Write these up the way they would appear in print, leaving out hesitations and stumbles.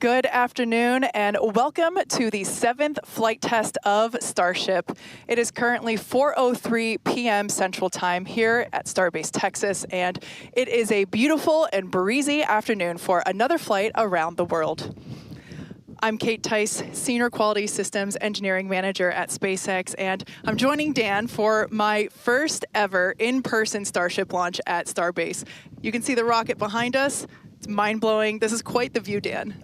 Good afternoon and welcome to the 7th flight test of Starship. It is currently 4:03 p.m. Central Time here at Starbase, Texas, and it is a beautiful and breezy afternoon for another flight around the world. I'm Kate Tice, Senior Quality Systems Engineering Manager at SpaceX, and I'm joining Dan for my first ever in-person Starship launch at Starbase. You can see the rocket behind us. It's mind-blowing. This is quite the view, Dan.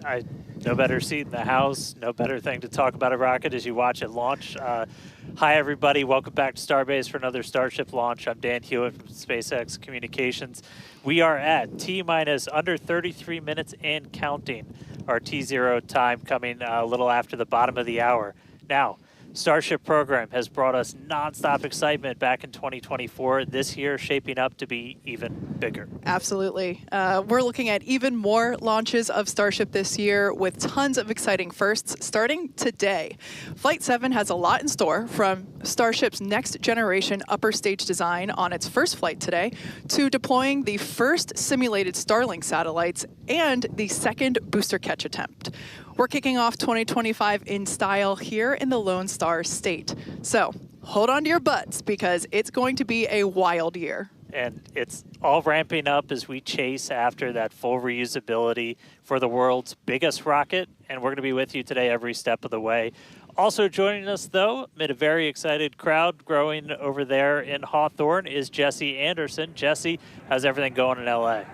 No better seat in the house, no better thing to talk about a rocket as you watch it launch. Hi, everybody. Welcome back to Starbase for another Starship launch. I'm Dan Hewitt from SpaceX Communications. We are at T-minus under 33 minutes and counting. Our T0 time coming a little after the bottom of the hour. Now, Starship program has brought us nonstop excitement back in 2024. This year shaping up to be even bigger. Absolutely. We're looking at even more launches of Starship this year with tons of exciting firsts starting today. Flight 7 has a lot in store, from Starship's next generation upper stage design on its first flight today to deploying the first simulated Starlink satellites and the second booster catch attempt. We're kicking off 2025 in style here in the Lone Star State. So hold on to your butts because it's going to be a wild year. And it's all ramping up as we chase after that full reusability for the world's biggest rocket. And we're going to be with you today every step of the way. Also joining us, though, amid a very excited crowd growing over there in Hawthorne, is Jesse Anderson. Jesse, how's everything going in LA?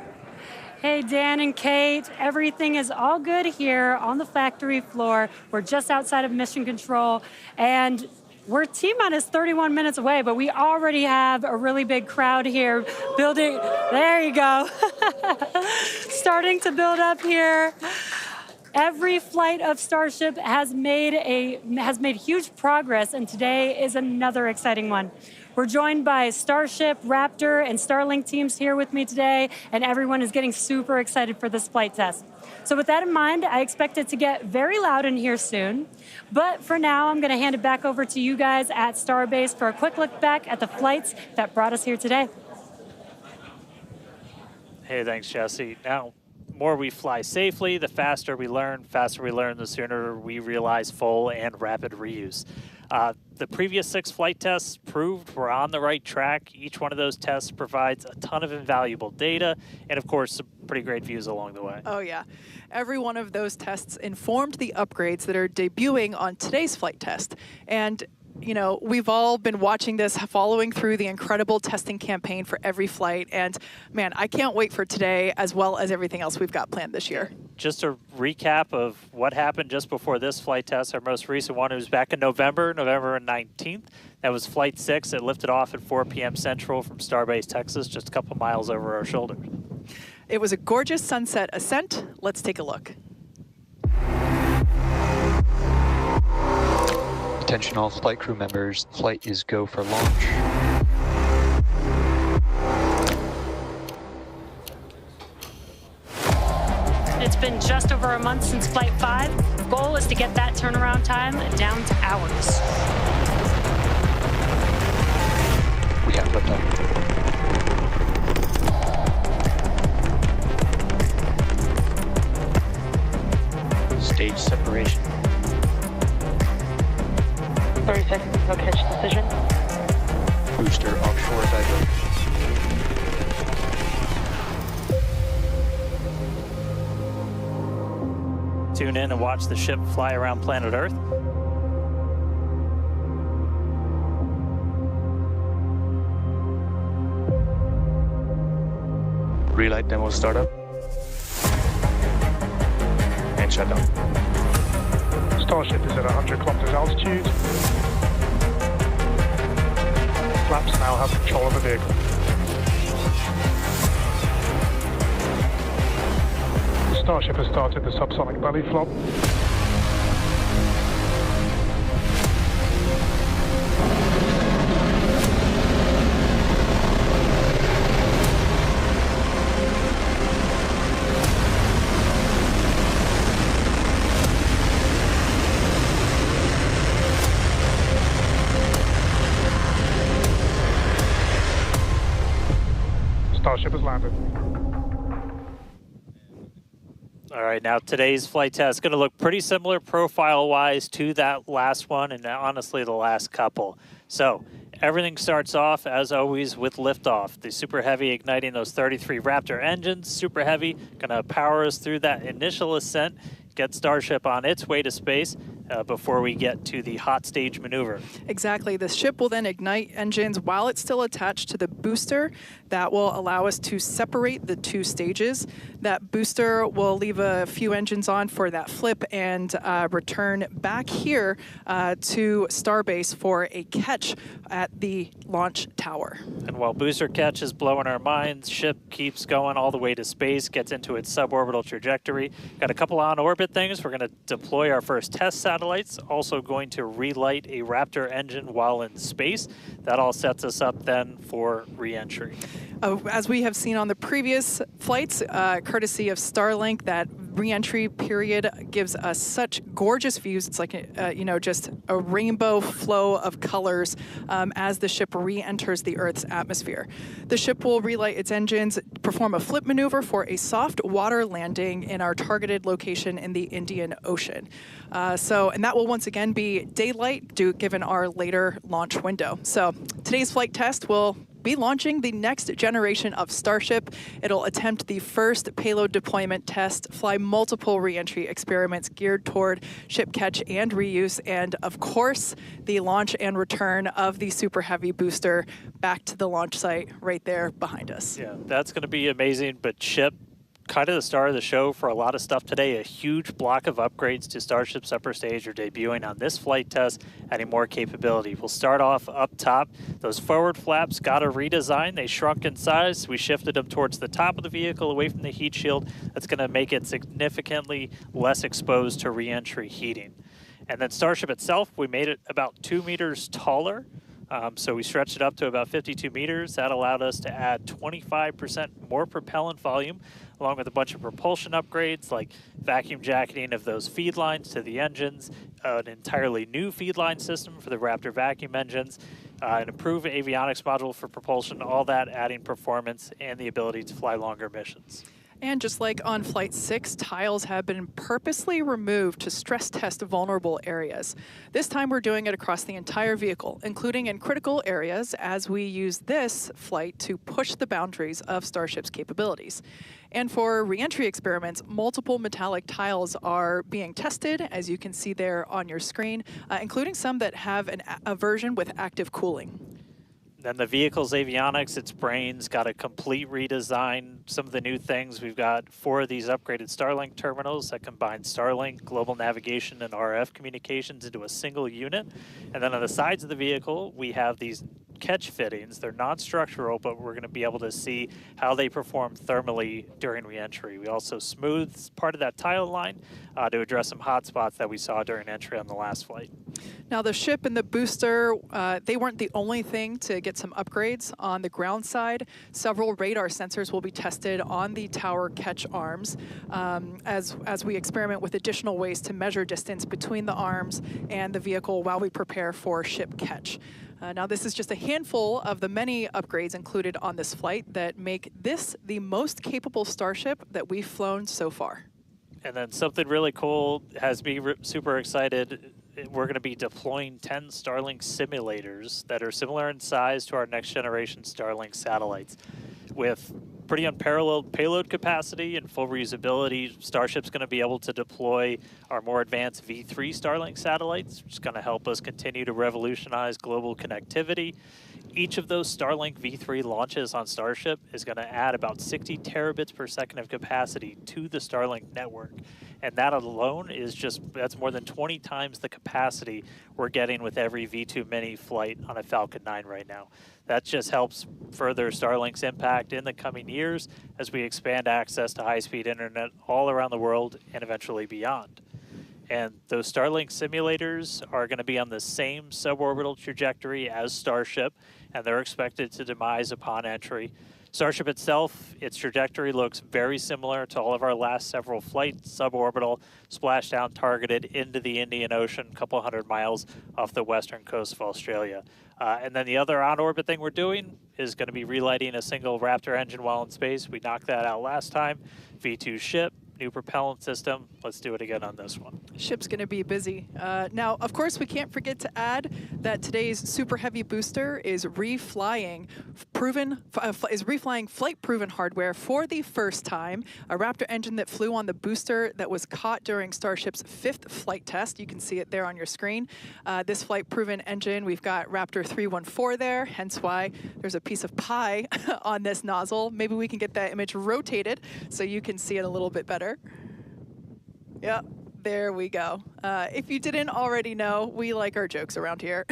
Hey, Dan and Kate, everything is all good here on the factory floor. We're just outside of mission control, and we're T-minus 31 minutes away, but we already have a really big crowd here building. There you go. Starting to build up here. Every flight of Starship has made huge progress, and today is another exciting one. We're joined by Starship, Raptor, and Starlink teams here with me today, and everyone is getting super excited for this flight test. So with that in mind, I expect it to get very loud in here soon. But for now, I'm going to hand it back over to you guys at Starbase for a quick look back at the flights that brought us here today. Hey, thanks, Jesse. Now, the more we fly safely, the faster we learn, the sooner we realize full and rapid reuse. The previous 6 flight tests proved we're on the right track. Each one of those tests provides a ton of invaluable data and, of course, some pretty great views along the way. Oh, yeah. Every one of those tests informed the upgrades that are debuting on today's flight test. And you know, we've all been watching this, following through the incredible testing campaign for every flight. And man, I can't wait for today as well as everything else we've got planned this year. Just a recap of what happened just before this flight test. Our most recent one was back in November 19th. That was Flight 6. It lifted off at 4 p.m. Central from Starbase, Texas, just a couple miles over our shoulders. It was a gorgeous sunset ascent. Let's take a look. Attention all flight crew members, flight is go for launch. It's been just over a month since Flight 5. Goal is to get that turnaround time down to hours. We have liftoff. Stage separation. 30 seconds, no catch decision. Booster offshore diverge. Tune in and watch the ship fly around planet Earth. Relight demo startup. And shutdown. Starship is at 100 kilometers altitude. Flaps now have control of the vehicle. Starship has started the subsonic belly flop. Starship has landed. All right, now today's flight test is going to look pretty similar profile-wise to that last one and honestly the last couple. So everything starts off, as always, with liftoff. The Super Heavy igniting those 33 Raptor engines. Super Heavy going to power us through that initial ascent, get Starship on its way to space before we get to the hot stage maneuver. Exactly. The ship will then ignite engines while it's still attached to the booster. That will allow us to separate the two stages. That booster will leave a few engines on for that flip and return back here to Starbase for a catch at the launch tower. And while booster catch is blowing our minds, ship keeps going all the way to space, gets into its suborbital trajectory. Got a couple on-orbit things. We're going to deploy our first test satellites, also going to relight a Raptor engine while in space. That all sets us up then for re-entry. As we have seen on the previous flights, courtesy of Starlink, that re-entry period gives us such gorgeous views. It's like, just a rainbow flow of colors as the ship re-enters the Earth's atmosphere. The ship will relight its engines, perform a flip maneuver for a soft water landing in our targeted location in the Indian Ocean. And that will once again be daylight given our later launch window. So today's flight test will be launching the next generation of Starship. It'll attempt the first payload deployment test, fly multiple re-entry experiments geared toward ship catch and reuse, and of course, the launch and return of the Super Heavy booster back to the launch site right there behind us. Yeah, that's going to be amazing, but ship, kind of the star of the show for a lot of stuff today. A huge block of upgrades to Starship's upper stage are debuting on this flight test, adding more capability. We'll start off up top. Those forward flaps got a redesign. They shrunk in size. We shifted them towards the top of the vehicle, away from the heat shield. That's going to make it significantly less exposed to re-entry heating. And then Starship itself, we made it about 2 meters taller. So we stretched it up to about 52 meters. That allowed us to add 25% more propellant volume, along with a bunch of propulsion upgrades like vacuum jacketing of those feed lines to the engines, an entirely new feed line system for the Raptor vacuum engines, an improved avionics module for propulsion, all that adding performance and the ability to fly longer missions. And just like on Flight 6, tiles have been purposely removed to stress test vulnerable areas. This time we're doing it across the entire vehicle, including in critical areas, as we use this flight to push the boundaries of Starship's capabilities. And for re-entry experiments, multiple metallic tiles are being tested, as you can see there on your screen, including some that have a version with active cooling. Then the vehicle's avionics, its brains, got a complete redesign. Some of the new things, we've got 4 of these upgraded Starlink terminals that combine Starlink, global navigation, and RF communications into a single unit. And then on the sides of the vehicle, we have these catch fittings. They're non-structural, but we're going to be able to see how they perform thermally during re-entry. We also smoothed part of that tile line to address some hot spots that we saw during entry on the last flight. Now the ship and the booster, they weren't the only thing to get some upgrades. On the ground side, several radar sensors will be tested on the tower catch arms as we experiment with additional ways to measure distance between the arms and the vehicle while we prepare for ship catch. Now this is just a handful of the many upgrades included on this flight that make this the most capable Starship that we've flown so far. And then something really cool has me super excited. We're going to be deploying 10 Starlink simulators that are similar in size to our next generation Starlink satellites. With pretty unparalleled payload capacity and full reusability, Starship's going to be able to deploy our more advanced V3 Starlink satellites, which is going to help us continue to revolutionize global connectivity. Each of those Starlink V3 launches on Starship is going to add about 60 terabits per second of capacity to the Starlink network. And that alone is that's more than 20 times the capacity we're getting with every V2 Mini flight on a Falcon 9 right now. That just helps further Starlink's impact in the coming years as we expand access to high-speed internet all around the world and eventually beyond. And those Starlink simulators are going to be on the same suborbital trajectory as Starship, and they're expected to demise upon entry. Starship itself, its trajectory looks very similar to all of our last several flights, suborbital, splashdown targeted into the Indian Ocean, a couple hundred miles off the western coast of Australia. And then the other on-orbit thing we're doing is going to be relighting a single Raptor engine while in space. We knocked that out last time. V2 ship, new propellant system. Let's do it again on this one. Ship's going to be busy. Now, of course, we can't forget to add that today's Super Heavy booster is reflying flight-proven hardware for the first time. A Raptor engine that flew on the booster that was caught during Starship's 5th flight test. You can see it there on your screen. This flight-proven engine, we've got Raptor 314 there, hence why there's a piece of pie on this nozzle. Maybe we can get that image rotated so you can see it a little bit better. Yeah, there we go. If you didn't already know, we like our jokes around here.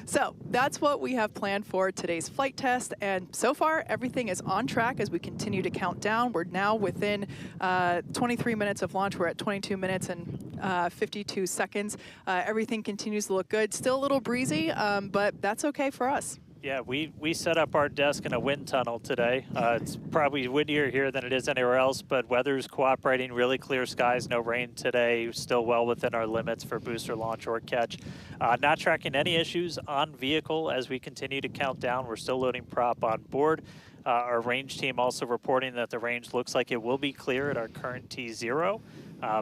So that's what we have planned for today's flight test, and so far everything is on track as we continue to count down. We're now within 23 minutes of launch. We're at 22 minutes and 52 seconds. Everything continues to look good. Still a little breezy, but that's okay for us. Yeah, we set up our desk in a wind tunnel today. It's probably windier here than it is anywhere else, but weather's cooperating, really clear skies, no rain today, still well within our limits for booster launch or catch. Not tracking any issues on vehicle as we continue to count down. We're still loading prop on board. Our range team also reporting that the range looks like it will be clear at our current T0.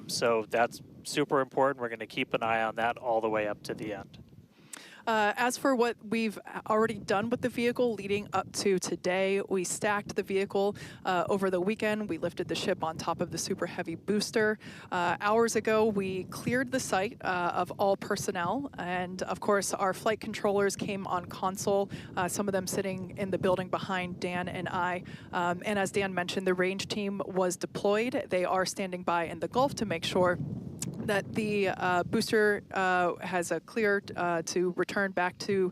So that's super important. We're going to keep an eye on that all the way up to the end. As for what we've already done with the vehicle leading up to today, we stacked the vehicle over the weekend. We lifted the ship on top of the Super Heavy booster. Hours ago, we cleared the site of all personnel, and of course, our flight controllers came on console, some of them sitting in the building behind Dan and I. And as Dan mentioned, the range team was deployed. They are standing by in the Gulf to make sure that the booster has a clear to return back to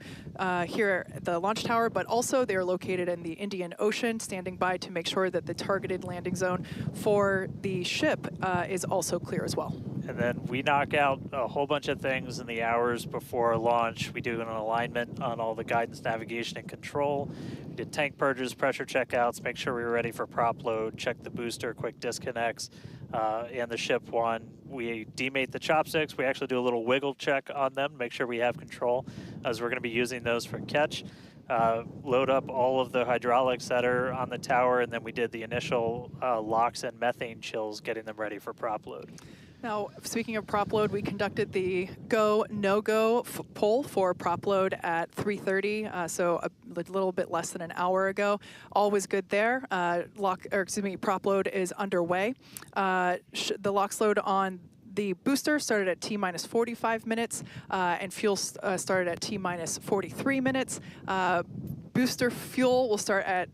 here at the launch tower, but also they are located in the Indian Ocean, standing by to make sure that the targeted landing zone for the ship is also clear as well. And then we knock out a whole bunch of things in the hours before launch. We do an alignment on all the guidance, navigation, and control. We did tank purges, pressure checkouts, make sure we were ready for prop load, check the booster, quick disconnects, and the ship one. We demate the chopsticks. We actually do a little wiggle check on them, make sure we have control, as we're going to be using those for catch. Load up all of the hydraulics that are on the tower, and then we did the initial locks and methane chills, getting them ready for prop load. Now, speaking of prop load, we conducted the go, no-go poll for prop load at 3:30, so a little bit less than an hour ago. All was good there. Prop load is underway. The LOX load on the booster started at T-minus 45 minutes, and fuel started at T-minus 43 minutes. Booster fuel will start at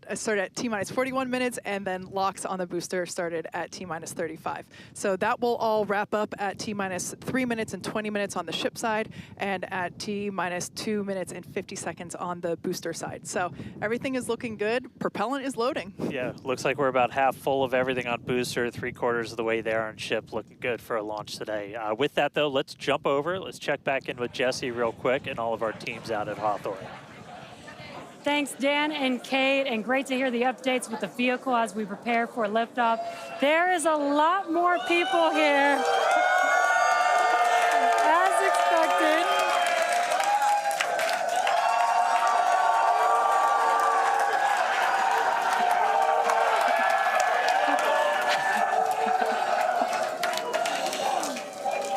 T-minus 41 minutes, and then LOX on the booster started at T-minus 35. So that will all wrap up at T-minus 3 minutes and 20 minutes on the ship side, and at T-minus 2 minutes and 50 seconds on the booster side. So everything is looking good. Propellant is loading. Yeah, looks like we're about half full of everything on booster, 3/4 of the way there on ship, looking good for a launch today. With that, though, let's jump over. Let's check back in with Jesse real quick and all of our teams out at Hawthorne. Thanks, Dan and Kate, and great to hear the updates with the vehicle as we prepare for liftoff. There is a lot more people here, as expected.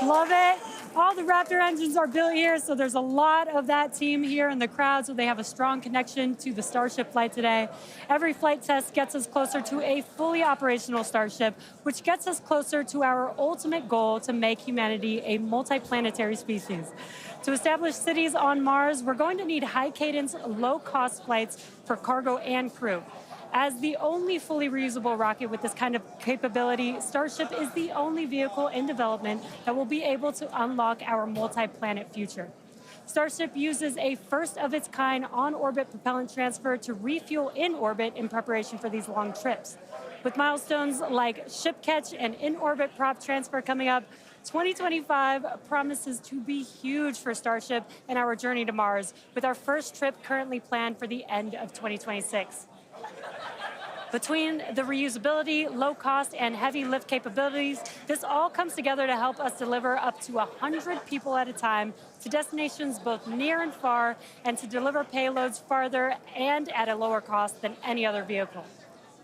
Love it. All the Raptor engines are built here, so there's a lot of that team here in the crowd, so they have a strong connection to the Starship flight today. Every flight test gets us closer to a fully operational Starship, which gets us closer to our ultimate goal to make humanity a multi-planetary species. To establish cities on Mars, we're going to need high-cadence, low-cost flights for cargo and crew. As the only fully reusable rocket with this kind of capability, Starship is the only vehicle in development that will be able to unlock our multi-planet future. Starship uses a first-of-its-kind on-orbit propellant transfer to refuel in orbit in preparation for these long trips. With milestones like ship catch and in-orbit prop transfer coming up, 2025 promises to be huge for Starship and our journey to Mars, with our first trip currently planned for the end of 2026. Between the reusability, low cost, and heavy lift capabilities, this all comes together to help us deliver up to 100 people at a time to destinations both near and far, and to deliver payloads farther and at a lower cost than any other vehicle.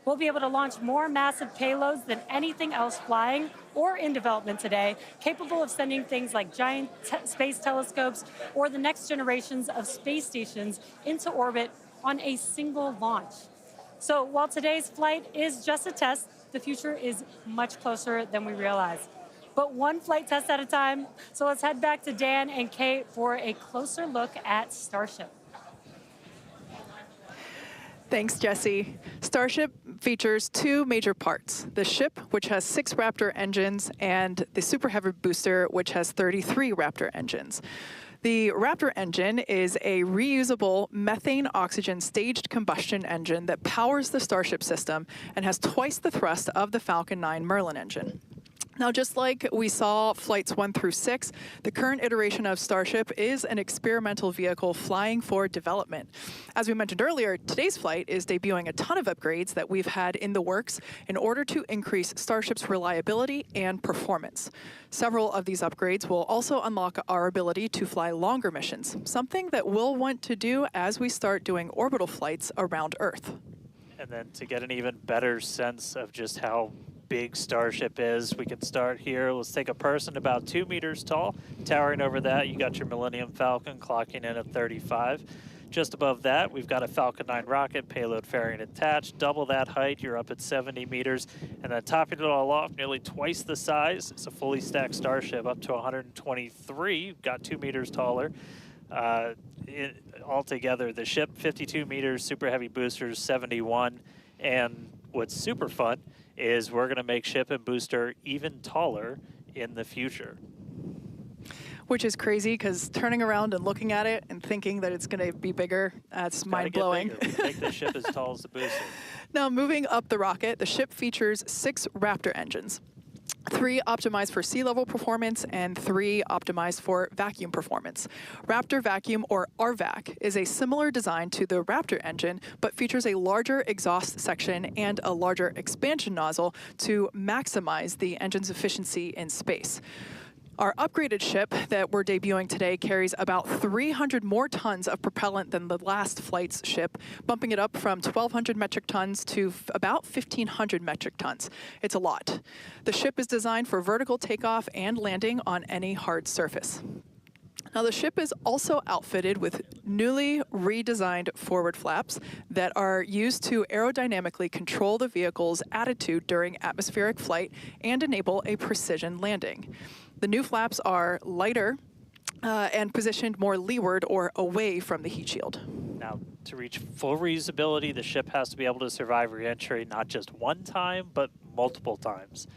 We'll be able to launch more massive payloads than anything else flying or in development today, capable of sending things like giant space telescopes or the next generations of space stations into orbit on a single launch. So while today's flight is just a test, the future is much closer than we realize. But one flight test at a time. So let's head back to Dan and Kate for a closer look at Starship. Thanks, Jesse. Starship features two major parts: the ship, which has 6 Raptor engines, and the Super Heavy booster, which has 33 Raptor engines. The Raptor engine is a reusable methane-oxygen staged combustion engine that powers the Starship system and has twice the thrust of the Falcon 9 Merlin engine. Now, just like we saw flights 1 through 6, the current iteration of Starship is an experimental vehicle flying for development. As we mentioned earlier, today's flight is debuting a ton of upgrades that we've had in the works in order to increase Starship's reliability and performance. Several of these upgrades will also unlock our ability to fly longer missions, something that we'll want to do as we start doing orbital flights around Earth. And then to get an even better sense of just how big Starship is, we can start here. Let's take a person about 2 meters tall. Towering over that, you got your Millennium Falcon clocking in at 35. Just above that, we've got a Falcon 9 rocket, payload fairing attached. Double that height, you're up at 70 meters. And then topping it all off, nearly twice the size, it's a fully stacked Starship up to 123, got 2 meters taller. Altogether, the ship, 52 meters, Super Heavy boosters, 71. And what's super fun is we're going to make ship and booster even taller in the future. Which is crazy, because turning around and looking at it and thinking that it's going to be bigger, that's mind-blowing. Make the ship as tall as the booster. Now, moving up the rocket, the ship features 6 Raptor engines. 3 optimized for sea level performance and 3 optimized for vacuum performance. Raptor Vacuum, or RVAC, is a similar design to the Raptor engine, but features a larger exhaust section and a larger expansion nozzle to maximize the engine's efficiency in space. Our upgraded ship that we're debuting today carries about 300 more tons of propellant than the last flight's ship, bumping it up from 1,200 metric tons to about 1,500 metric tons. It's a lot. The ship is designed for vertical takeoff and landing on any hard surface. Now, the ship is also outfitted with newly redesigned forward flaps that are used to aerodynamically control the vehicle's attitude during atmospheric flight and enable a precision landing. The new flaps are lighter and positioned more leeward or away from the heat shield. Now, to reach full reusability, the ship has to be able to survive reentry not just one time, but multiple times.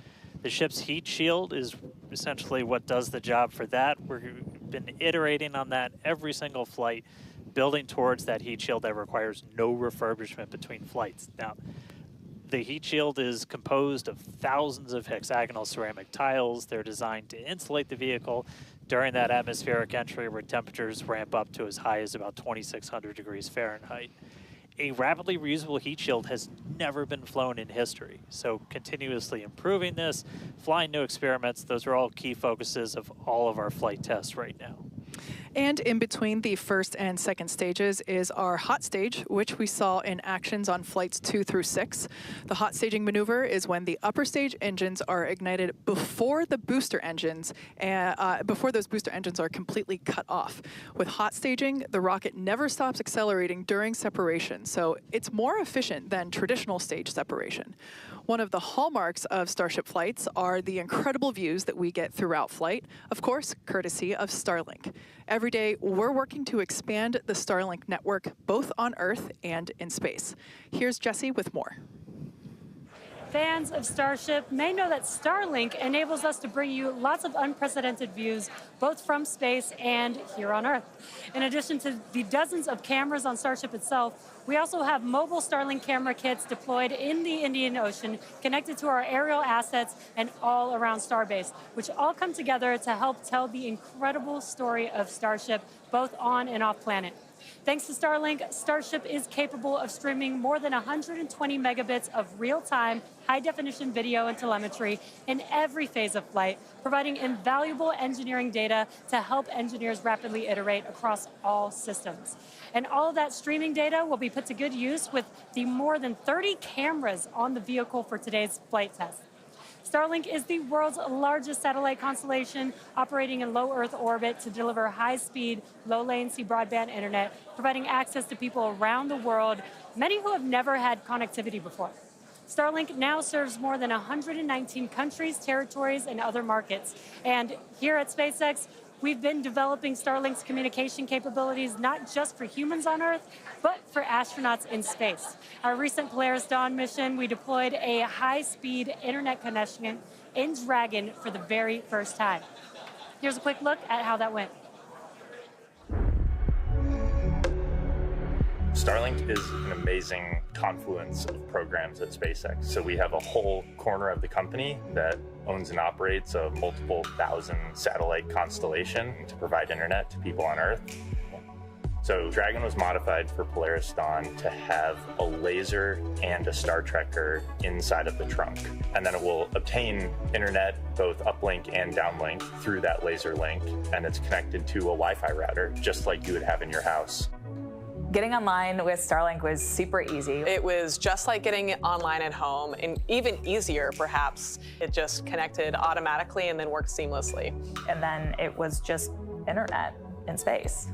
The ship's heat shield is essentially what does the job for that. We've been iterating on that every single flight, building towards that heat shield that requires no refurbishment between flights. Now, the heat shield is composed of thousands of hexagonal ceramic tiles. They're designed to insulate the vehicle during that atmospheric entry where temperatures ramp up to as high as about 2,600 degrees Fahrenheit. A rapidly reusable heat shield has never been flown in history. So continuously improving this, flying new experiments, those are all key focuses of all of our flight tests right now. And in between the first and second stages is our hot stage, which we saw in actions on flights 2 through 6. The hot staging maneuver is when the upper stage engines are ignited before the booster engines, before those booster engines are completely cut off. With hot staging, the rocket never stops accelerating during separation, so it's more efficient than traditional stage separation. One of the hallmarks of Starship flights are the incredible views that we get throughout flight, of course, courtesy of Starlink. Every day, we're working to expand the Starlink network, both on Earth and in space. Here's Jesse with more. Fans of Starship may know that Starlink enables us to bring you lots of unprecedented views, both from space and here on Earth. In addition to the dozens of cameras on Starship itself, we also have mobile Starlink camera kits deployed in the Indian Ocean, connected to our aerial assets and all around Starbase, which all come together to help tell the incredible story of Starship, both on and off planet. Thanks to Starlink, Starship is capable of streaming more than 120 megabits of real-time, high-definition video and telemetry in every phase of flight, providing invaluable engineering data to help engineers rapidly iterate across all systems. And all of that streaming data will be put to good use with the more than 30 cameras on the vehicle for today's flight test. Starlink is the world's largest satellite constellation, operating in low Earth orbit to deliver high-speed, low-latency broadband internet, providing access to people around the world, many who have never had connectivity before. Starlink now serves more than 119 countries, territories, and other markets. And here at SpaceX, we've been developing Starlink's communication capabilities not just for humans on Earth, but for astronauts in space. Our recent Polaris Dawn mission, we deployed a high-speed internet connection in Dragon for the very first time. Here's a quick look at how that went. Starlink is an amazing confluence of programs at SpaceX. So we have a whole corner of the company that owns and operates a multiple thousand satellite constellation to provide internet to people on Earth. So Dragon was modified for Polaris Dawn to have a laser and a Star Trekker inside of the trunk. And then it will obtain internet, both uplink and downlink, through that laser link. And it's connected to a Wi-Fi router, just like you would have in your house. Getting online with Starlink was super easy. It was just like getting online at home, and even easier, perhaps. It just connected automatically and then worked seamlessly. And then it was just internet in space.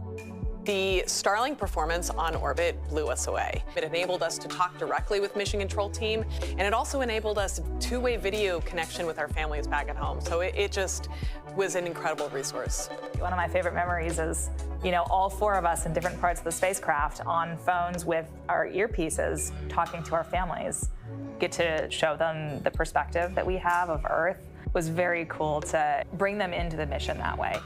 The Starlink performance on orbit blew us away. It enabled us to talk directly with mission control team, and it also enabled us two-way video connection with our families back at home. So it just was an incredible resource. One of my favorite memories is, all four of us in different parts of the spacecraft on phones with our earpieces talking to our families. Get to show them the perspective that we have of Earth. It was very cool to bring them into the mission that way.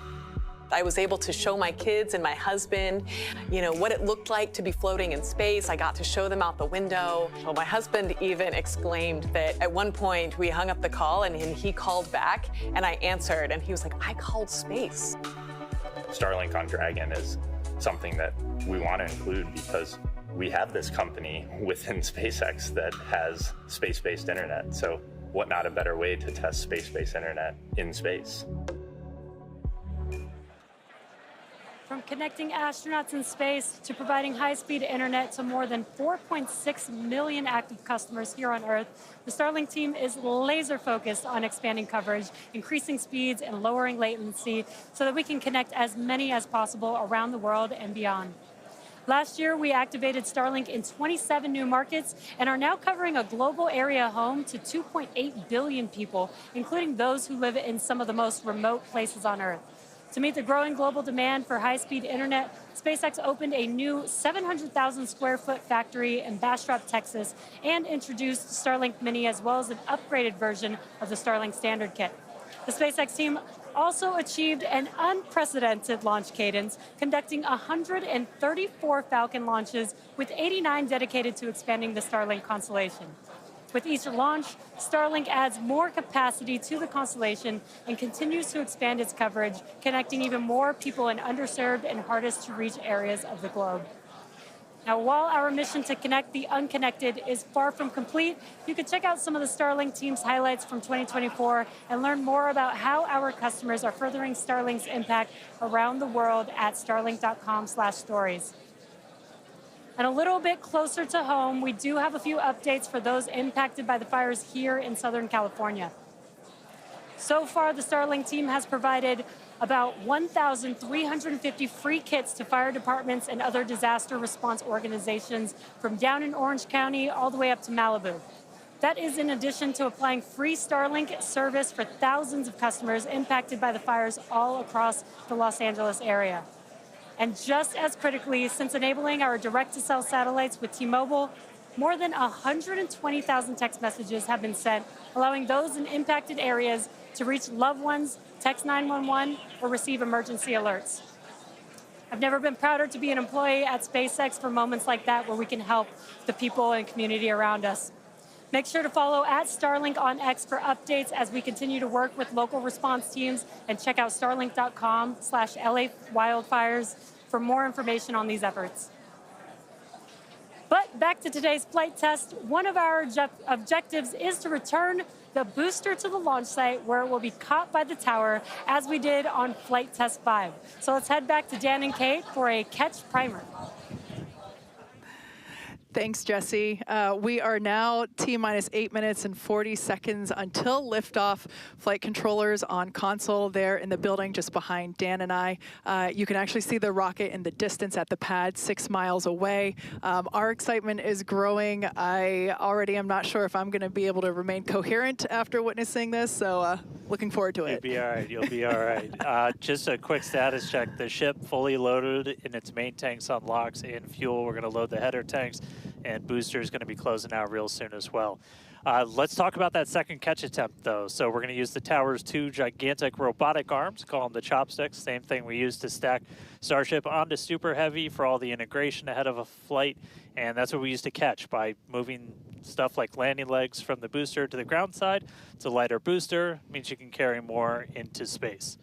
I was able to show my kids and my husband, what it looked like to be floating in space. I got to show them out the window. Well, my husband even exclaimed that at one point we hung up the call and he called back and I answered and he was like, I called space. Starlink on Dragon is something that we want to include because we have this company within SpaceX that has space-based internet. So what not a better way to test space-based internet in space? From connecting astronauts in space to providing high-speed internet to more than 4.6 million active customers here on Earth, the Starlink team is laser-focused on expanding coverage, increasing speeds, and lowering latency so that we can connect as many as possible around the world and beyond. Last year, we activated Starlink in 27 new markets and are now covering a global area home to 2.8 billion people, including those who live in some of the most remote places on Earth. To meet the growing global demand for high-speed internet, SpaceX opened a new 700,000 square foot factory in Bastrop, Texas, and introduced Starlink Mini as well as an upgraded version of the Starlink Standard Kit. The SpaceX team also achieved an unprecedented launch cadence, conducting 134 Falcon launches, with 89 dedicated to expanding the Starlink constellation. With each launch, Starlink adds more capacity to the constellation and continues to expand its coverage, connecting even more people in underserved and hardest to reach areas of the globe. Now, while our mission to connect the unconnected is far from complete, you can check out some of the Starlink team's highlights from 2024 and learn more about how our customers are furthering Starlink's impact around the world at starlink.com/stories. And a little bit closer to home, we do have a few updates for those impacted by the fires here in Southern California. So far, the Starlink team has provided about 1,350 free kits to fire departments and other disaster response organizations from down in Orange County all the way up to Malibu. That is in addition to applying free Starlink service for thousands of customers impacted by the fires all across the Los Angeles area. And just as critically, since enabling our direct-to-cell satellites with T-Mobile, more than 120,000 text messages have been sent, allowing those in impacted areas to reach loved ones, text 911, or receive emergency alerts. I've never been prouder to be an employee at SpaceX for moments like that where we can help the people and community around us. Make sure to follow at Starlink on X for updates as we continue to work with local response teams, and check out starlink.com/LA wildfires for more information on these efforts. But back to today's flight test, one of our objectives is to return the booster to the launch site where it will be caught by the tower as we did on flight test 5. So let's head back to Dan and Kate for a catch primer. Thanks, Jesse. We are now T-minus 8 minutes and 40 seconds until liftoff. Flight controllers on console there in the building just behind Dan and I. You can actually see the rocket in the distance at the pad 6 miles away. Our excitement is growing. I already am not sure if I'm going to be able to remain coherent after witnessing this, so looking forward to it. You'll be all right. You'll be all right. Just a quick status check. The ship fully loaded in its main tanks on LOX and fuel. We're going to load the header tanks, and booster is going to be closing out real soon as well. Let's talk about that second catch attempt, though. So we're going to use the tower's 2 gigantic robotic arms, call them the chopsticks, same thing we used to stack Starship onto Super Heavy for all the integration ahead of a flight, and that's what we used to catch by moving stuff like landing legs from the booster to the ground side. It's a lighter booster, means you can carry more into space.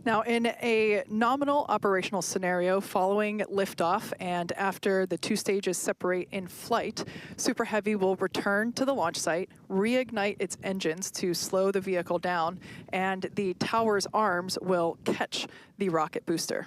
Now, in a nominal operational scenario following liftoff and after the 2 stages separate in flight, Super Heavy will return to the launch site, reignite its engines to slow the vehicle down, and the tower's arms will catch the rocket booster.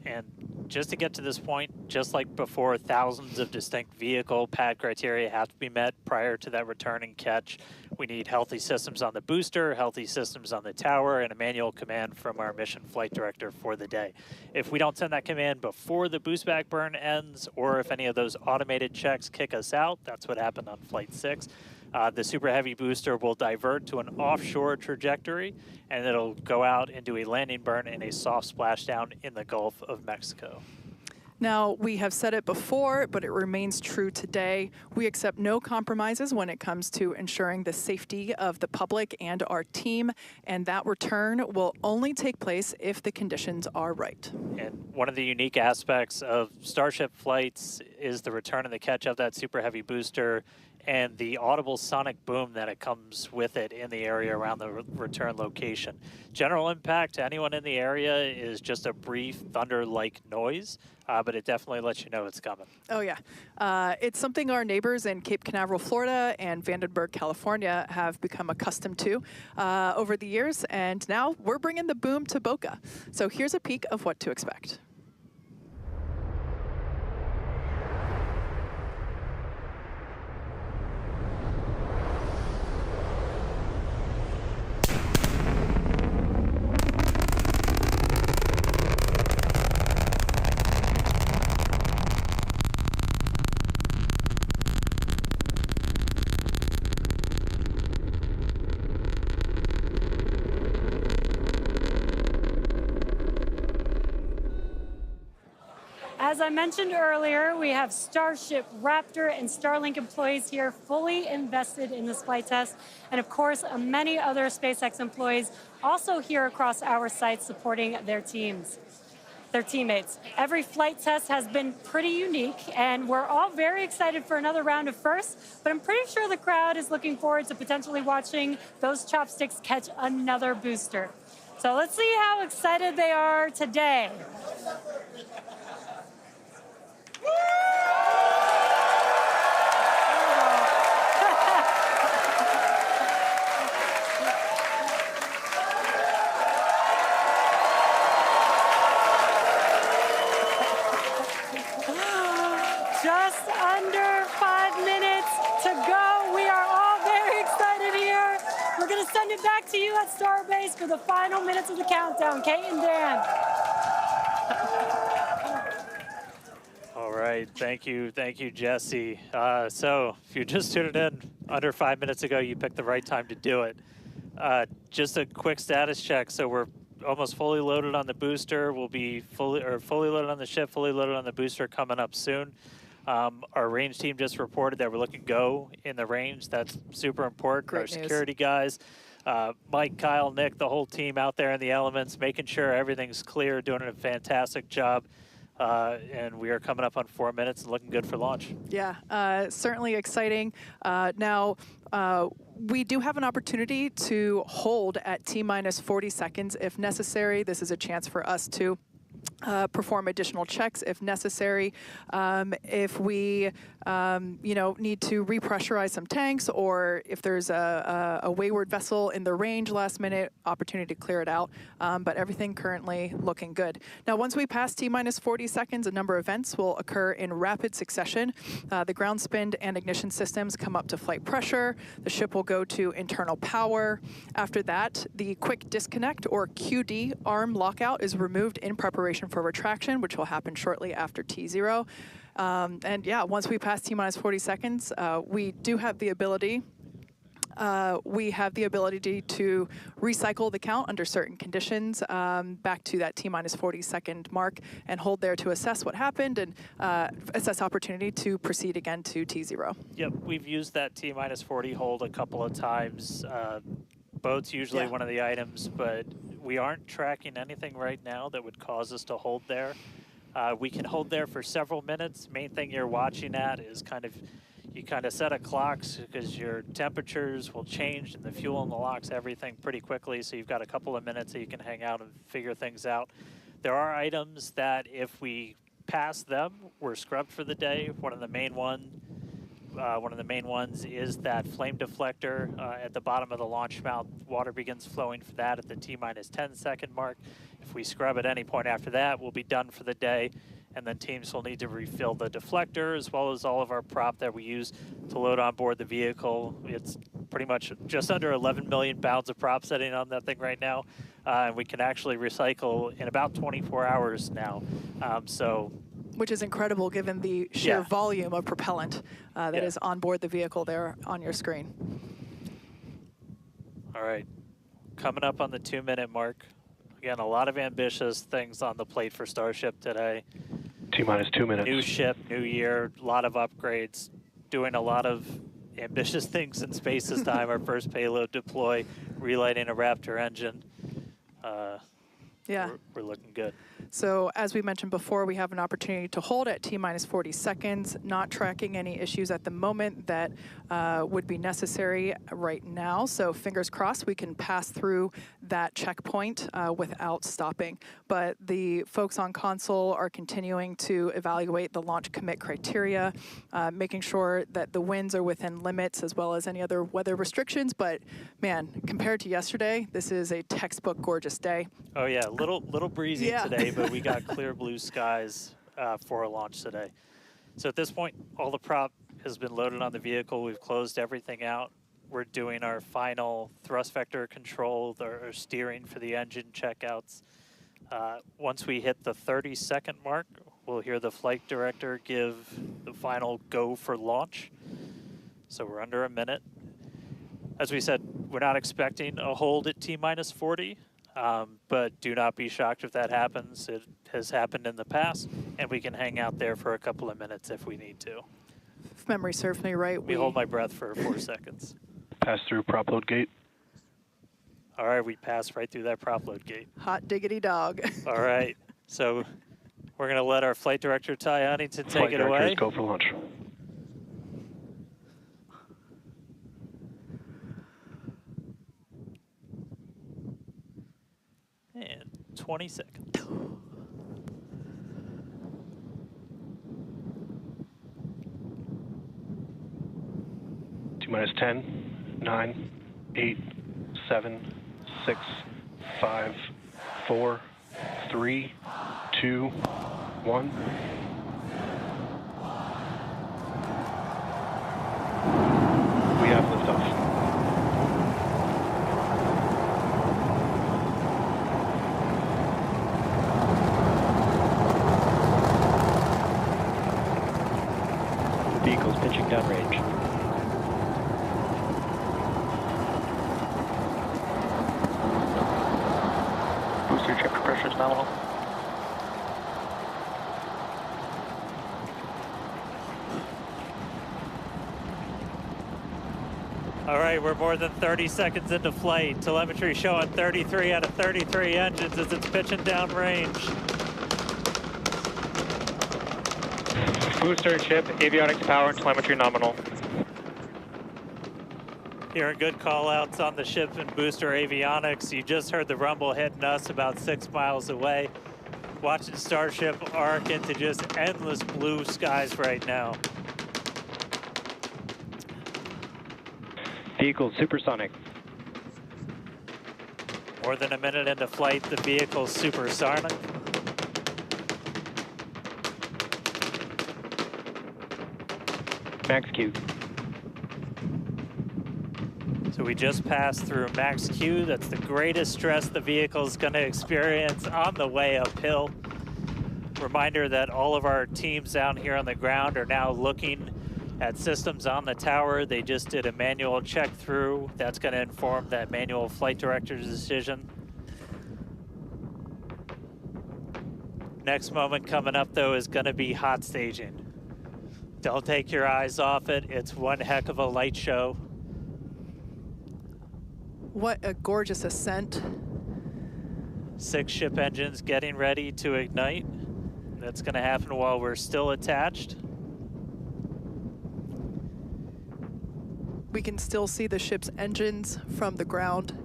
And just to get to this point, just like before, thousands of distinct vehicle pad criteria have to be met prior to that return and catch. We need healthy systems on the booster, healthy systems on the tower, and a manual command from our mission flight director for the day. If we don't send that command before the boost back burn ends, or if any of those automated checks kick us out, that's what happened on Flight 6, the Super Heavy booster will divert to an offshore trajectory, and it'll go out into a landing burn and a soft splashdown in the Gulf of Mexico. Now, we have said it before, but it remains true today. We accept no compromises when it comes to ensuring the safety of the public and our team, and that return will only take place if the conditions are right. And one of the unique aspects of Starship flights is the return and the catch of that Super Heavy booster and the audible sonic boom that it comes with it in the area around the return location. General impact to anyone in the area is just a brief thunder-like noise, but it definitely lets you know it's coming. Oh, yeah. It's something our neighbors in Cape Canaveral, Florida, and Vandenberg, California have become accustomed to over the years, and now we're bringing the boom to Boca. So here's a peek of what to expect. As I mentioned earlier, we have Starship, Raptor, and Starlink employees here fully invested in this flight test. And of course, many other SpaceX employees also here across our sites supporting their teammates. Every flight test has been pretty unique, and we're all very excited for another round of firsts, but I'm pretty sure the crowd is looking forward to potentially watching those chopsticks catch another booster. So let's see how excited they are today. Just under 5 minutes to go. We are all very excited here. We're going to send it back to you at Starbase for the final minutes of the countdown. Kate and Dan. All right, thank you, Jesse. So if you're just tuning in under 5 minutes ago, you picked the right time to do it. Just a quick status check. So we're almost fully loaded on the booster. We'll be fully loaded on the ship, fully loaded on the booster coming up soon. Our range team just reported that we're looking go in the range. That's super important. Great Our news. security guys, Mike, Kyle, Nick, the whole team out there in the elements, making sure everything's clear, doing a fantastic job. And we are coming up on 4 minutes and looking good for launch. Yeah, certainly exciting. Now, we do have an opportunity to hold at T-minus 40 seconds if necessary. This is a chance for us to perform additional checks if necessary. If we, need to repressurize some tanks, or if there's a wayward vessel in the range last minute, opportunity to clear it out. But everything currently looking good. Now, once we pass T-minus 40 seconds, a number of events will occur in rapid succession. The ground spin and ignition systems come up to flight pressure. The ship will go to internal power. After that, the quick disconnect, or QD arm lockout, is removed in preparation for retraction, which will happen shortly after T0. And yeah, once we pass T-minus 40 seconds, we do have the ability to recycle the count under certain conditions back to that T-minus 40 second mark and hold there to assess what happened and assess opportunity to proceed again to T0. Yep, we've used that T-minus 40 hold a couple of times. Boat's usually one of the items, but we aren't tracking anything right now that would cause us to hold there. We can hold there for several minutes. Main thing you're watching at is you kind of set a clocks because your temperatures will change and the fuel in the locks, everything pretty quickly. So you've got a couple of minutes that you can hang out and figure things out. There are items that if we pass them, we're scrubbed for the day. One of the main ones is that flame deflector at the bottom of the launch mount. Water begins flowing for that at the T-minus 10 second mark. If we scrub at any point after that, we'll be done for the day. And then teams will need to refill the deflector as well as all of our prop that we use to load on board the vehicle. It's pretty much just under 11 million pounds of prop sitting on that thing right now. And we can actually recycle in about 24 hours now. Which is incredible given the sheer volume of propellant that is on board the vehicle there on your screen. All right, coming up on the 2-minute mark. Again, a lot of ambitious things on the plate for Starship today. T-minus 2 minutes. New ship, new year, a lot of upgrades, doing a lot of ambitious things in space this time. Our first payload deploy, relighting a Raptor engine. We're looking good. So as we mentioned before, we have an opportunity to hold at T-minus 40 seconds, not tracking any issues at the moment that would be necessary right now. So fingers crossed we can pass through that checkpoint without stopping. But the folks on console are continuing to evaluate the launch commit criteria, making sure that the winds are within limits as well as any other weather restrictions. But man, compared to yesterday, this is a textbook gorgeous day. Oh yeah, little breezy today, but we got clear blue skies for a launch today. So at this point, all the prop has been loaded on the vehicle. We've closed everything out. We're doing our final thrust vector control, or steering for the engine checkouts. Once we hit the 30-second mark, we'll hear the flight director give the final go for launch. So we're under a minute. As we said, we're not expecting a hold at T-minus 40. But do not be shocked if that happens. It has happened in the past, and we can hang out there for a couple of minutes if we need to. If memory serves me right, we hold my breath for 4 seconds. Pass through prop load gate. All right, we pass right through that prop load gate. Hot diggity dog. All right, so we're going to let our flight director, Ty Huntington, take it away. Go for launch. And 20 seconds. T-minus 10, 9, 8, 7, 6, 5, 4, 3, 2, 1. We have liftoff. Vehicle's pitching downrange. Booster chamber pressure is nominal. All right, we're more than 30 seconds into flight. Telemetry showing 33 out of 33 engines as it's pitching downrange. Booster chip, avionics power, and telemetry nominal. Hearing good call-outs on the ship and booster avionics. You just heard the rumble hitting us about 6 miles away. Watching Starship arc into just endless blue skies right now. Vehicle supersonic. More than a minute into flight, the vehicle's supersonic. Max Q. So we just passed through max Q. That's the greatest stress the vehicle's going to experience on the way uphill. Reminder that all of our teams down here on the ground are now looking at systems on the tower. They just did a manual check through. That's going to inform that manual flight director's decision. Next moment coming up, though, is going to be hot staging. Don't take your eyes off it. It's one heck of a light show. What a gorgeous ascent. 6 ship engines getting ready to ignite. That's going to happen while we're still attached. We can still see the ship's engines from the ground.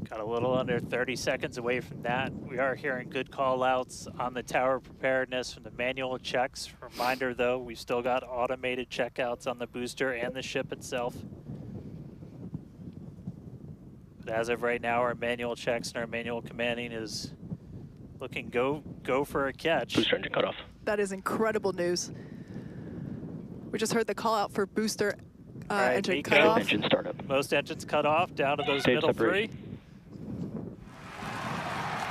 Got a little under 30 seconds away from that. We are hearing good call outs on the tower preparedness from the manual checks. Reminder though, we've still got automated checkouts on the booster and the ship itself. But as of right now, our manual checks and our manual commanding is looking go for a catch. Booster engine cut off. That is incredible news. We just heard the call out for booster right, engine cut off. Engine startup. Most engines cut off, down to those Stage middle separation. 3.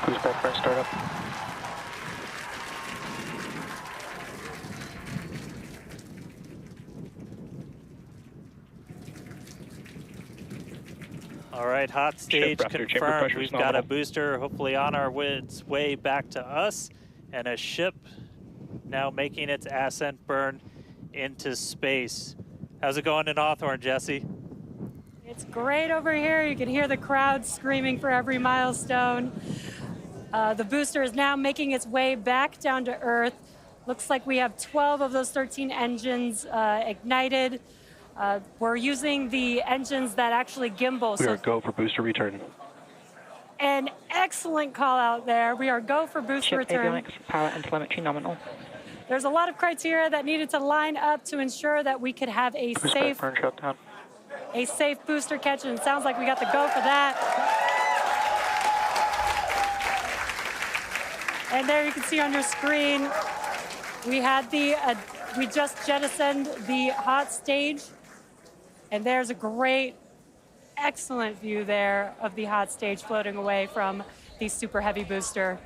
Cruise backburn startup. All right, hot stage Raptor, chamber confirmed. pressure We've is got a nominal. booster hopefully on our its way back to us, and a ship now making its ascent burn into space. How's it going in Hawthorne, Jesse? It's great over here. You can hear the crowd screaming for every milestone. The booster is now making its way back down to Earth. Looks like we have 12 of those 13 engines ignited. We're using the engines that actually gimbal. We are go for booster return. An excellent call out there. We are go for booster Ship return. avionics, power and telemetry nominal. There's a lot of criteria that needed to line up to ensure that we could have a Cruise safe backburn shutdown. booster catch, and it sounds like we got the go for that. And there you can see on your screen, we had we just jettisoned the hot stage, and there's a great, excellent view there of the hot stage floating away from the super heavy booster.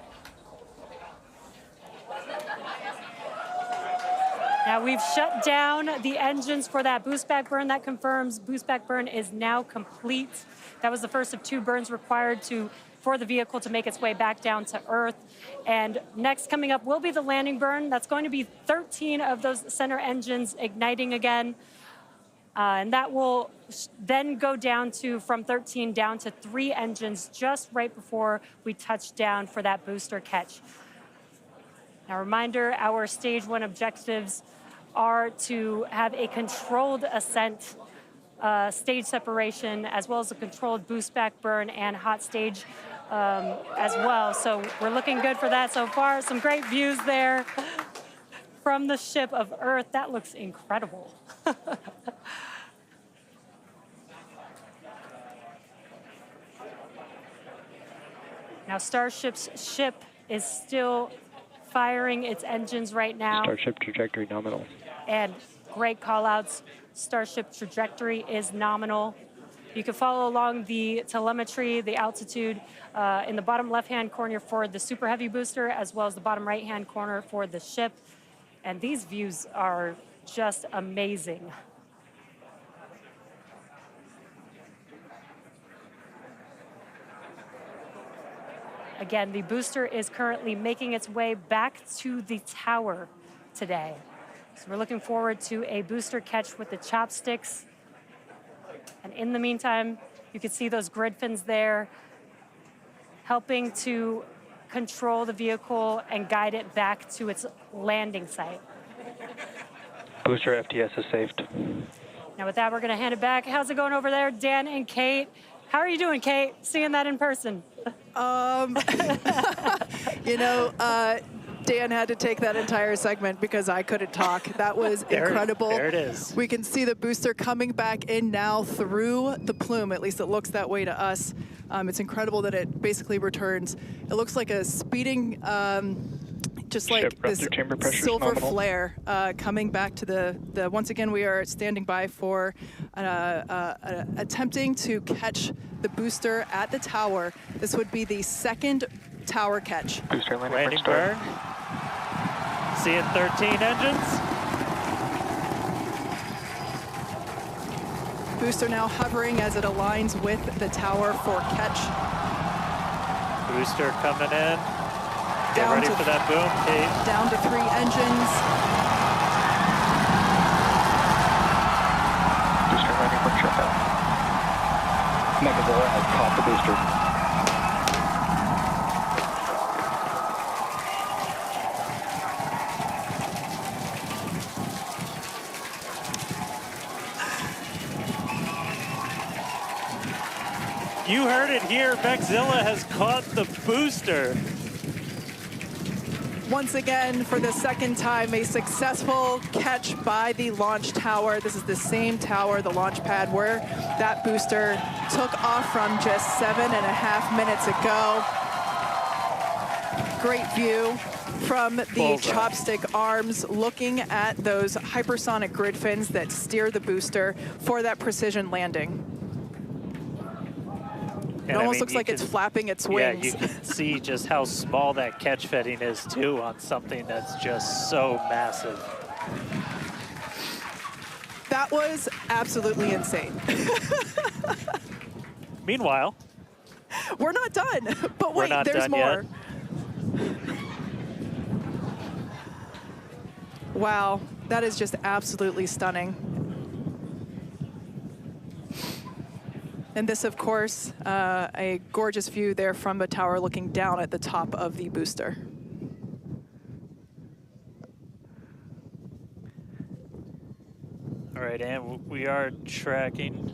Now we've shut down the engines for that boost back burn. That confirms boost back burn is now complete. That was the first of 2 burns required for the vehicle to make its way back down to Earth. And next coming up will be the landing burn. That's going to be 13 of those center engines igniting again. And that will then go down from 13 down to 3 engines just right before we touch down for that booster catch. Now, reminder, our stage 1 objectives are to have a controlled ascent, stage separation, as well as a controlled boost back burn and hot stage as well. So we're looking good for that so far. Some great views there from the ship of Earth. That looks incredible. Now, Starship's ship is still firing its engines right now. Starship trajectory nominal. And great call outs. Starship trajectory is nominal. You can follow along the telemetry, the altitude in the bottom left-hand corner for the super heavy booster, as well as the bottom right-hand corner for the ship. And these views are just amazing. Again, the booster is currently making its way back to the tower today. So we're looking forward to a booster catch with the chopsticks. And in the meantime, you can see those grid fins there, helping to control the vehicle and guide it back to its landing site. Booster FTS is saved. Now with that, we're gonna hand it back. How's it going over there, Dan and Kate? How are you doing, Kate? Seeing that in person? You know, Dan had to take that entire segment because I couldn't talk. That was incredible. There it is. We can see the booster coming back in now through the plume. At least it looks that way to us. It's incredible that it basically returns. It looks like a speeding, just like Ship this Raptor chamber pressure silver nominal. flare coming back to the. Once again, we are standing by for attempting to catch the booster at the tower. This would be the second tower catch. Booster landing Landing start. burn. Seeing 13 engines. Booster now hovering as it aligns with the tower for catch. Booster coming in. Get Down ready to- for that boom, Kate. Down to 3 engines. Booster landing burn shut down. Megazilla has caught the booster. You heard it here. Megazilla has caught the booster. Once again, for the second time, a successful catch by the launch tower. This is the same tower, the launch pad, where that booster took off from just 7.5 minutes ago. Great view from the Bullseye. chopstick arms, looking at those hypersonic grid fins that steer the booster for that precision landing. It And I almost mean, looks you like it's can- flapping its Yeah, wings. you can see just how small that catch fitting is too on something that's just so massive. That was absolutely insane. Meanwhile, We're not done, but We're wait, not there's done more. yet. Wow, that is just absolutely stunning. And this, of course, a gorgeous view there from the tower looking down at the top of the booster. all right, and we are tracking.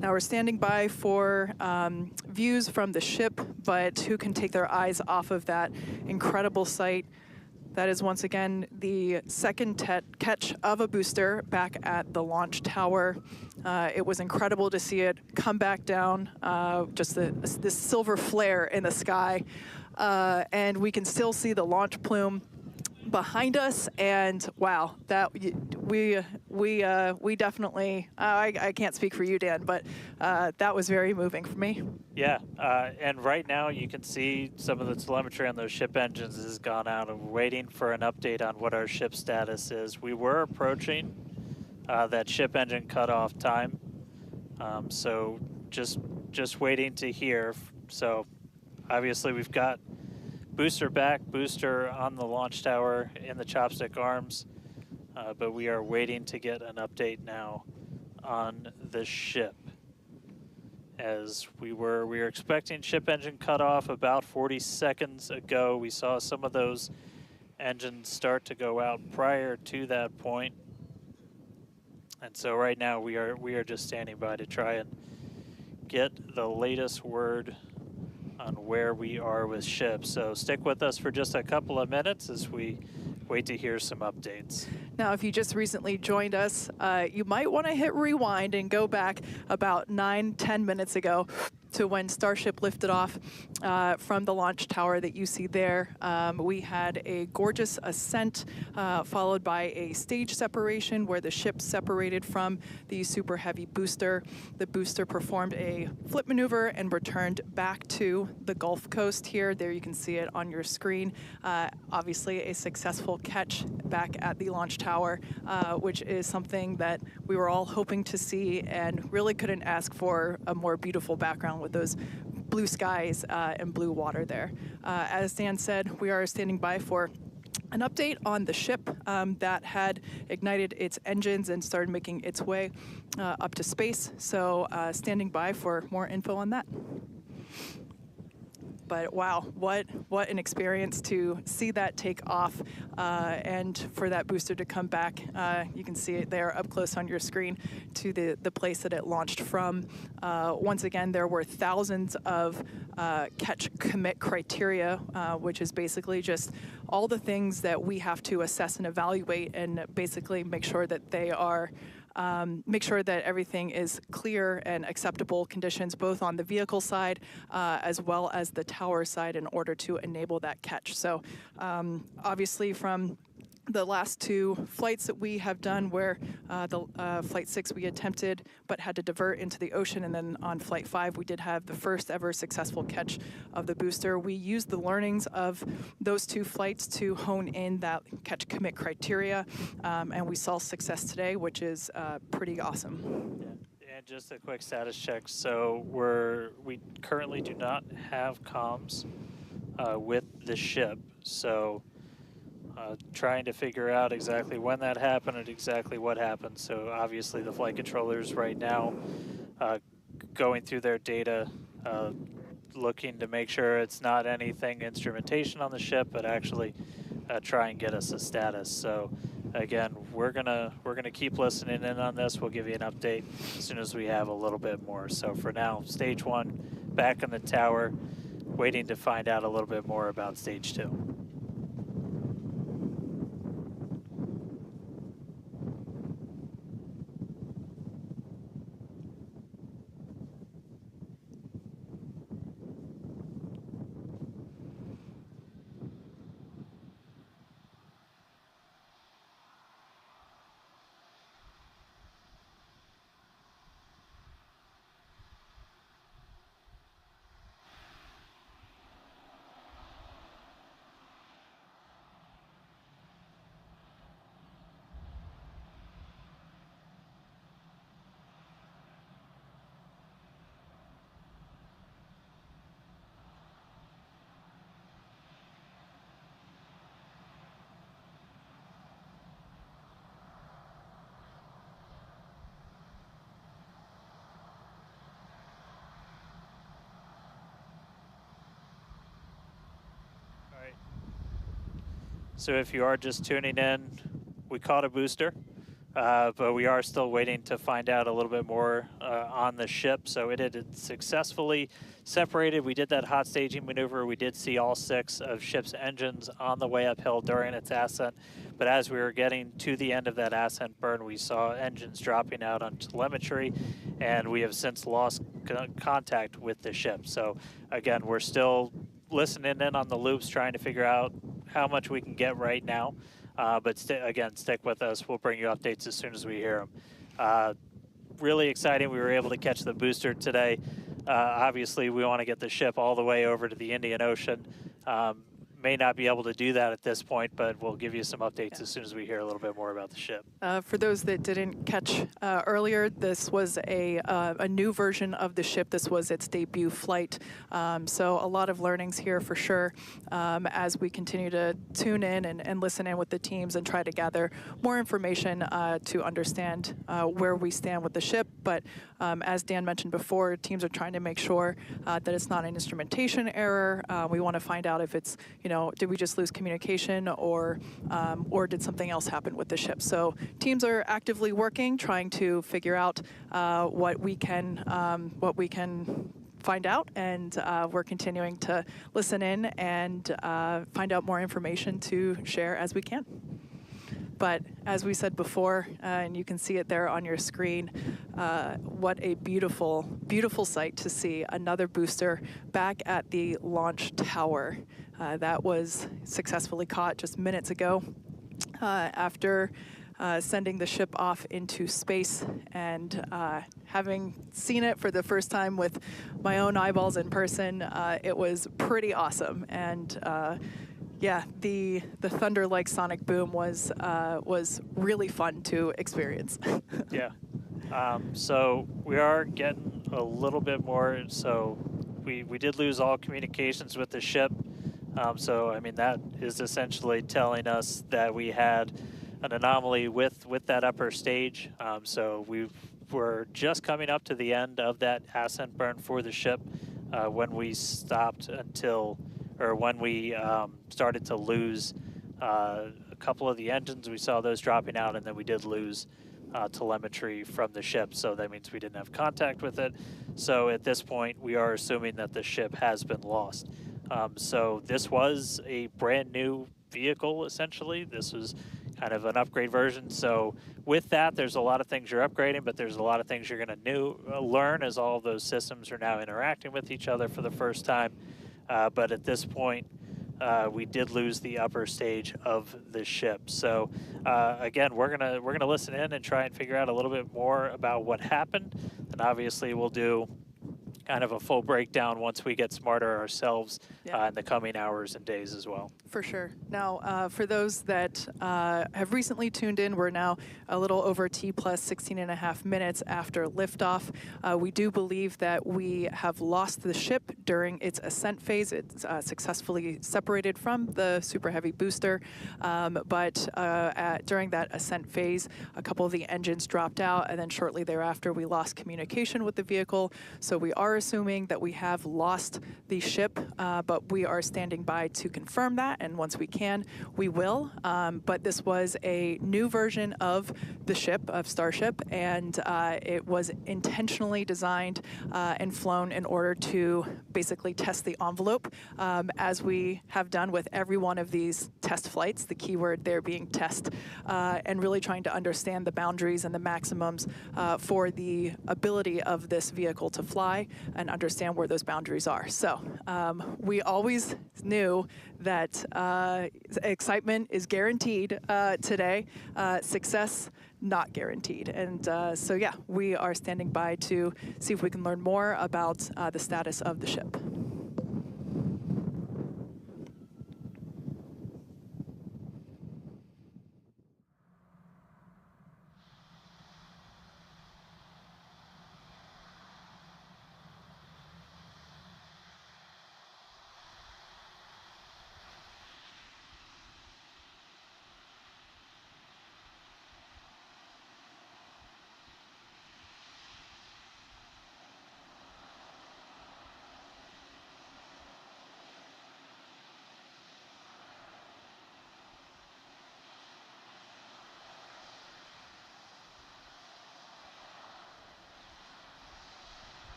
Now we're standing by for views from the ship, but who can take their eyes off of that incredible sight? That is once again the second catch of a booster back at the launch tower. It was incredible to see it come back down, just this silver flare in the sky. And we can still see the launch plume behind us, and wow, that we definitely, I can't speak for you, Dan, but that was very moving for me. Yeah, and right now you can see some of the telemetry on those ship engines has gone out, and we're waiting for an update on what our ship status is. We were approaching that ship engine cutoff time, so just waiting to hear. So obviously we've got booster back, booster on the launch tower in the chopstick arms, but we are waiting to get an update now on the ship. As we were expecting ship engine cutoff about 40 seconds ago. We saw some of those engines start to go out prior to that point. And so right now we are just standing by to try and get the latest word on where we are with ships. So stick with us for just a couple of minutes as we wait to hear some updates. Now, if you just recently joined us, you might want to hit rewind and go back about 9-10 minutes ago to when Starship lifted off from the launch tower that you see there. We had a gorgeous ascent followed by a stage separation where the ship separated from the super heavy booster. The booster performed a flip maneuver and returned back to the Gulf Coast here. There you can see it on your screen. Obviously a successful catch back at the launch tower, which is something that we were all hoping to see and really couldn't ask for a more beautiful background with those blue skies and blue water there. As Dan said, we are standing by for an update on the ship that had ignited its engines and started making its way up to space. So standing by for more info on that. But wow, what an experience to see that take off and for that booster to come back. You can see it there up close on your screen to the place that it launched from. Once again, there were thousands of catch commit criteria, which is basically just all the things that we have to assess and evaluate and basically make sure that they are make sure that everything is clear and acceptable conditions, both on the vehicle side as well as the tower side, in order to enable that catch. So obviously from the last two flights that we have done, where Flight 6 we attempted but had to divert into the ocean, and then on Flight 5 we did have the first ever successful catch of the booster. We used the learnings of those two flights to hone in that catch commit criteria, and we saw success today, which is pretty awesome. Yeah. And just a quick status check. So we currently do not have comms with the ship. So trying to figure out exactly when that happened and exactly what happened. So obviously the flight controllers right now going through their data, looking to make sure it's not anything instrumentation on the ship, but actually try and get us a status. So again, we're gonna keep listening in on this. We'll give you an update as soon as we have a little bit more. So for now, stage 1 back in the tower, waiting to find out a little bit more about stage 2. So if you are just tuning in, we caught a booster, but we are still waiting to find out a little bit more on the ship. So it had successfully separated. We did that hot staging maneuver. We did see all 6 of ship's engines on the way uphill during its ascent. But as we were getting to the end of that ascent burn, we saw engines dropping out on telemetry, and we have since lost contact with the ship. So again, we're still listening in on the loops, trying to figure out how much we can get right now. But again, stick with us. We'll bring you updates as soon as we hear them. Really exciting. We were able to catch the booster today. Obviously, we want to get the ship all the way over to the Indian Ocean. May not be able to do that at this point, but we'll give you some updates as soon as we hear a little bit more about the ship. For those that didn't catch earlier, this was a new version of the ship. This was its debut flight. So a lot of learnings here for sure as we continue to tune in and listen in with the teams and try to gather more information to understand where we stand with the ship. But as Dan mentioned before, teams are trying to make sure that it's not an instrumentation error. We want to find out if it's, did we just lose communication, or did something else happen with the ship? So teams are actively working, trying to figure out what we can find out, and we're continuing to listen in and find out more information to share as we can. But as we said before, and you can see it there on your screen, what a beautiful, beautiful sight to see another booster back at the launch tower. That was successfully caught just minutes ago after sending the ship off into space, and having seen it for the first time with my own eyeballs in person, it was pretty awesome. And yeah, the thunder-like sonic boom was really fun to experience. Yeah. So we are getting a little bit more. So we did lose all communications with the ship. So I mean, that is essentially telling us that we had an anomaly with that upper stage. So we were just coming up to the end of that ascent burn for the ship. when we stopped when we started to lose a couple of the engines, we saw those dropping out, and then we did lose telemetry from the ship, so that means we didn't have contact with it. So at this point, we are assuming that the ship has been lost. So this was a brand new vehicle, essentially. This was kind of an upgrade version. So with that, there's a lot of things you're upgrading, but there's a lot of things you're going to learn as all of those systems are now interacting with each other for the first time. But at this point, we did lose the upper stage of the ship. So again, we're gonna listen in and try and figure out a little bit more about what happened. And obviously, we'll do kind of a full breakdown once we get smarter ourselves in the coming hours and days as well. For sure. Now, for those that have recently tuned in, we're now a little over T plus 16 and a half minutes after liftoff. We do believe that we have lost the ship during its ascent phase. It's successfully separated from the Super Heavy booster, but during that ascent phase, a couple of the engines dropped out, and then shortly thereafter, we lost communication with the vehicle. So we are assuming that we have lost the ship, but we are standing by to confirm that, and once we can, we will. But this was a new version of the ship, of Starship, and it was intentionally designed and flown in order to basically test the envelope, as we have done with every one of these test flights, the keyword there being test, and really trying to understand the boundaries and the maximums for the ability of this vehicle to fly and understand where those boundaries are. So we always knew that excitement is guaranteed today, success not guaranteed. And so yeah, we are standing by to see if we can learn more about the status of the ship.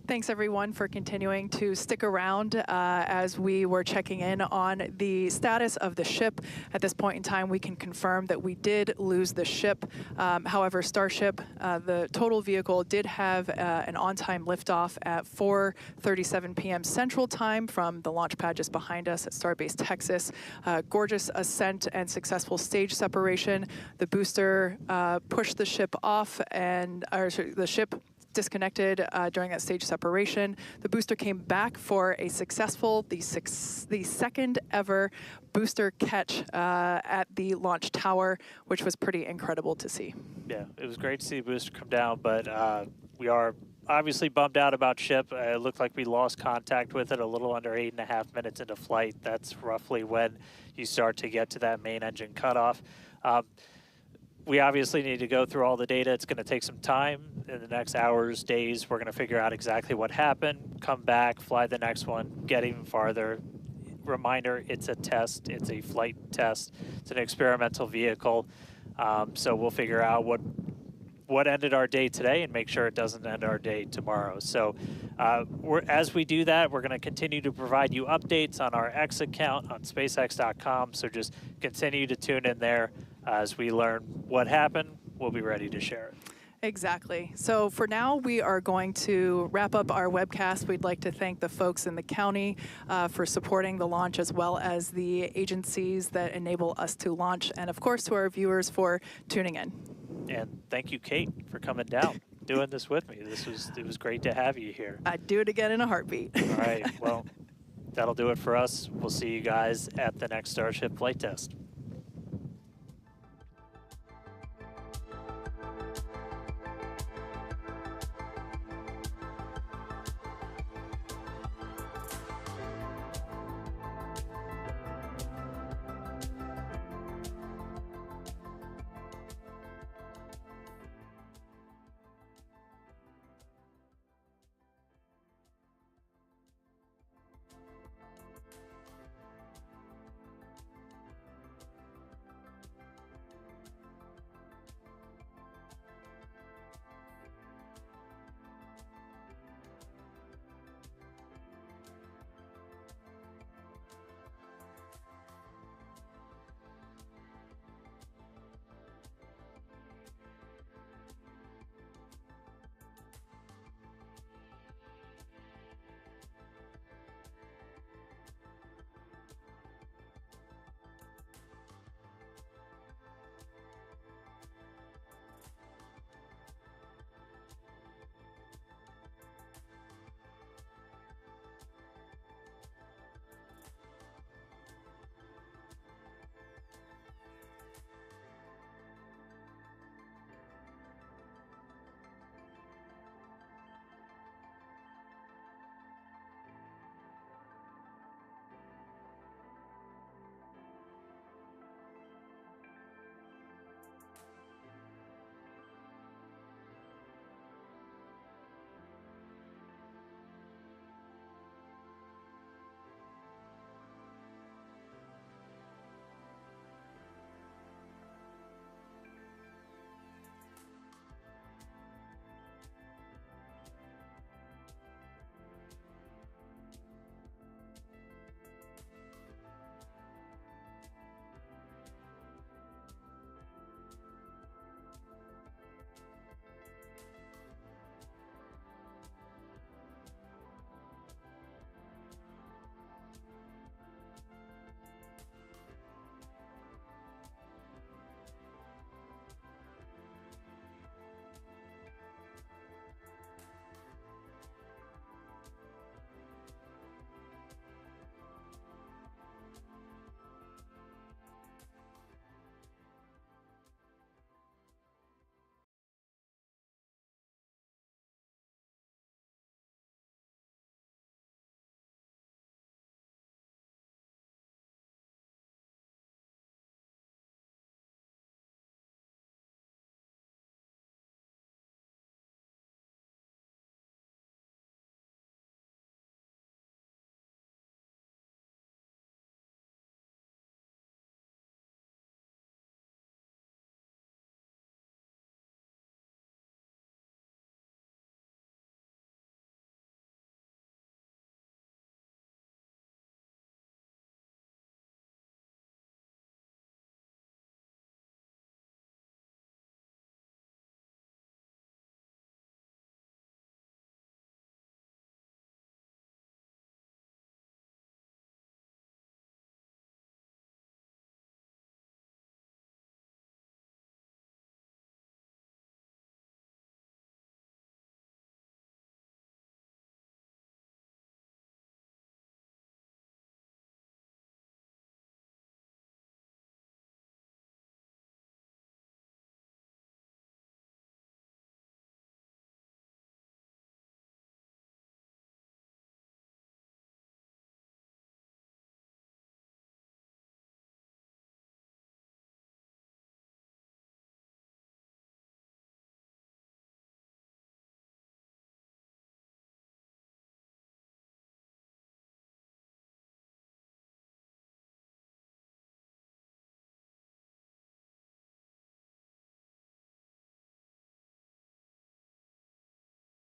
Thanks everyone for continuing to stick around as we were checking in on the status of the ship. At this point in time, we can confirm that we did lose the ship. However, Starship, the total vehicle, did have an on-time liftoff at 4:37 p.m. Central Time from the launch pad just behind us at Starbase Texas. Gorgeous ascent and successful stage separation. The booster pushed the ship off, and the ship disconnected during that stage separation. The booster came back for a successful, the second ever booster catch at the launch tower, which was pretty incredible to see. Yeah, it was great to see the booster come down, but we are obviously bummed out about ship. It looked like we lost contact with it a little under 8.5 minutes into flight. That's roughly when you start to get to that main engine cutoff. We obviously need to go through all the data. It's going to take some time. In the next hours, days, we're going to figure out exactly what happened, come back, fly the next one, get even farther. Reminder, it's a test. It's a flight test. It's an experimental vehicle. So we'll figure out what ended our day today and make sure it doesn't end our day tomorrow. So as we do that, we're going to continue to provide you updates on our X account on SpaceX.com. So just continue to tune in there. As we learn what happened, we'll be ready to share it. Exactly. So for now, we are going to wrap up our webcast. We'd like to thank the folks in the county for supporting the launch, as well as the agencies that enable us to launch, and of course to our viewers for tuning in. And thank you, Kate, for coming down, doing this with me. It was great to have you here. I'd do it again in a heartbeat. All right. Well, that'll do it for us. We'll see you guys at the next Starship flight test.